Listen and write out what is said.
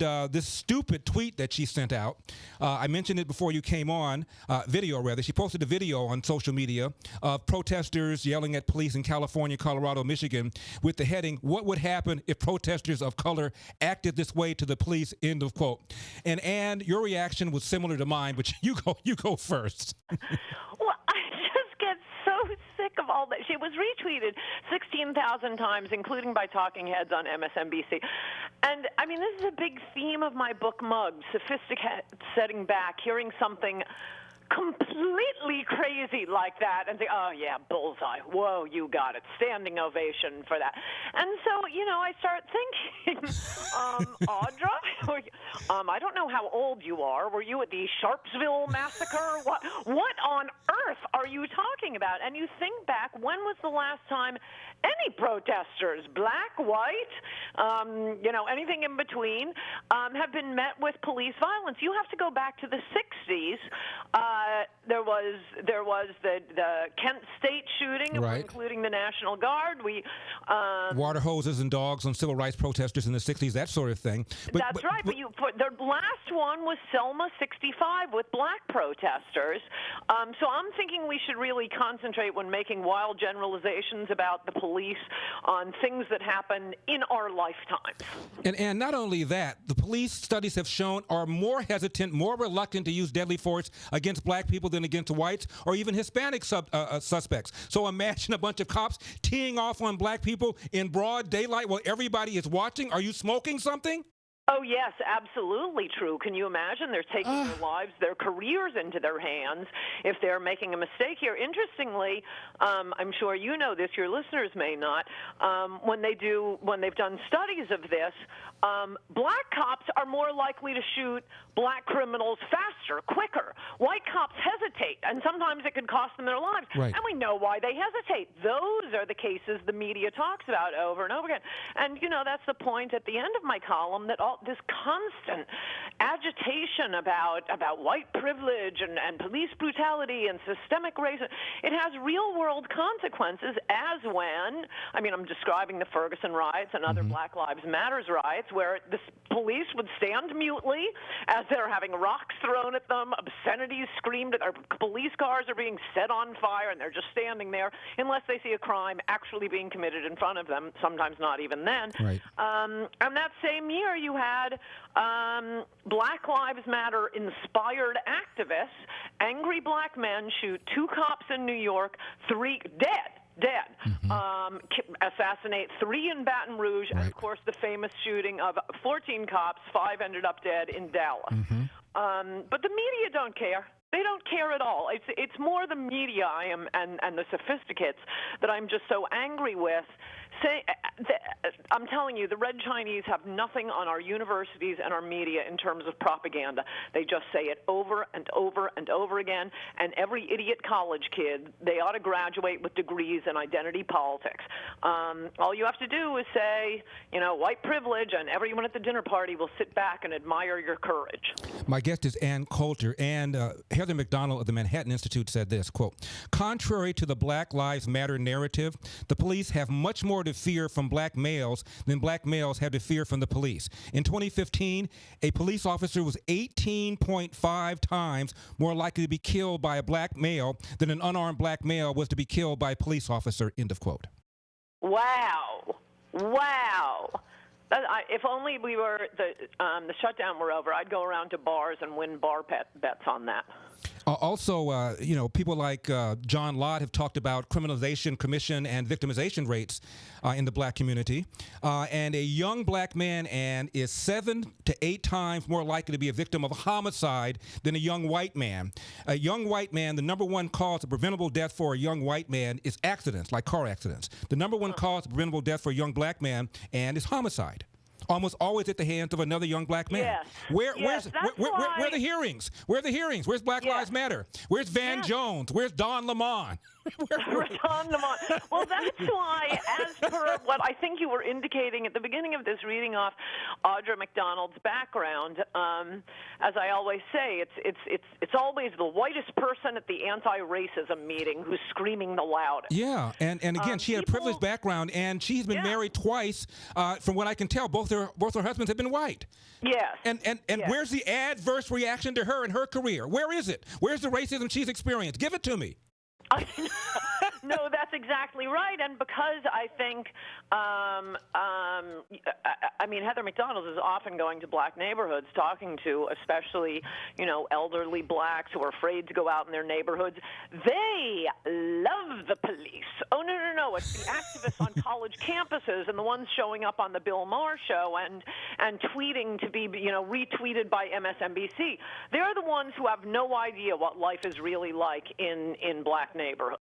this stupid tweet that she sent out. I mentioned it before you came on, video rather. She posted a video on social media of protesters yelling at police in California, Colorado, Michigan, with the heading, "What would happen if protesters of color acted this way to the police?" End of quote. And your reaction was similar to mine, but you go first. Well, I just get so sick of all that. She was retweeted 16,000 times, including by talking heads on MSNBC. And, I mean, this is a big theme of my book, Mugs, setting back, hearing something completely crazy like that and say, oh, yeah, bullseye. Whoa, you got it. Standing ovation for that. And so, you know, I start thinking, Audra, I don't know how old you are. Were you at the Sharpsville massacre? What on earth are you talking about? And you think back, when was the last time any protesters, black, white, you know, anything in between, have been met with police violence? You have to go back to the 60s. There was the Kent State shooting, right, including the National Guard. Water hoses and dogs on civil rights protesters in the 60s, that sort of thing. That's right. But the last one was Selma 65 with black protesters. So I'm thinking we should really concentrate when making wild generalizations about the police on things that happen in our lifetimes. And not only that, the police studies have shown are more hesitant, more reluctant to use deadly force against black people than against whites or even Hispanic suspects. So imagine a bunch of cops teeing off on black people in broad daylight while everybody is watching. Are you smoking something? Oh, yes, absolutely true. Can you imagine? They're taking their lives, their careers into their hands if they're making a mistake here. Interestingly, I'm sure you know this, your listeners may not, when they've done studies of this, black cops are more likely to shoot black criminals faster, quicker. White cops hesitate, and sometimes it could cost them their lives. Right. And we know why they hesitate. Those are the cases the media talks about over and over again. And, you know, that's the point at the end of my column, that all this constant agitation about white privilege and police brutality and systemic racism, it has real-world consequences, as when, I mean, I'm describing the Ferguson riots and other Black Lives Matters riots, where the police would stand mutely as they're having rocks thrown at them, obscenities screamed at their police cars are being set on fire, and they're just standing there unless they see a crime actually being committed in front of them, sometimes not even then. Right. And that same year, you had Black Lives Matter inspired activists, angry black men shoot 2 cops in New York, 3 dead, assassinate 3 in Baton Rouge, right, and of course the famous shooting of 14 cops, 5 ended up dead in Dallas. But the media don't care. They don't care at all. It's more the media and the sophisticates that I'm just so angry with. I'm telling you, the Red Chinese have nothing on our universities and our media in terms of propaganda. They just say it over and over and over again, and every idiot college kid, they ought to graduate with degrees in identity politics. All you have to do is say, you know, white privilege, and everyone at the dinner party will sit back and admire your courage. My guest is Ann Coulter, and Heather McDonald of the Manhattan Institute said this, quote, "Contrary to the Black Lives Matter narrative, the police have much more to fear from black males than black males have to fear from the police. In 2015, a police officer was 18.5 times more likely to be killed by a black male than an unarmed black male was to be killed by a police officer," end of quote. Wow. If only the shutdown were over, I'd go around to bars and win bar bets on that. Also, you know, people like John Lott have talked about criminalization, commission, and victimization rates in the black community. And a young black man is 7 to 8 times more likely to be a victim of homicide than a young white man. A young white man, the number one cause of preventable death for a young white man is accidents, like car accidents. The number one cause of preventable death for a young black man is homicide. Almost always at the hands of another young black man. Yes. Where are the hearings? Where are the hearings? Where's Black Lives Matter? Where's Van Jones? Where's Don Lemon? Well, that's why, as per what I think you were indicating at the beginning of this, reading off Audra McDonald's background, as I always say, it's always the whitest person at the anti-racism meeting who's screaming the loudest. Yeah, and again, she had a privileged background, and she's been married twice. From what I can tell, both her her husbands have been white. Yes. And Yes. where's the adverse reaction to her and her career? Where is it? Where's the racism she's experienced? Give it to me. No, that's exactly right. And because I think, I mean, Heather McDonald is often going to black neighborhoods, talking to especially, elderly blacks who are afraid to go out in their neighborhoods. They love the police. Oh, no. It's the activists on college campuses and the ones showing up on the Bill Maher show and tweeting to be, retweeted by MSNBC. They're the ones who have no idea what life is really like in black neighborhoods.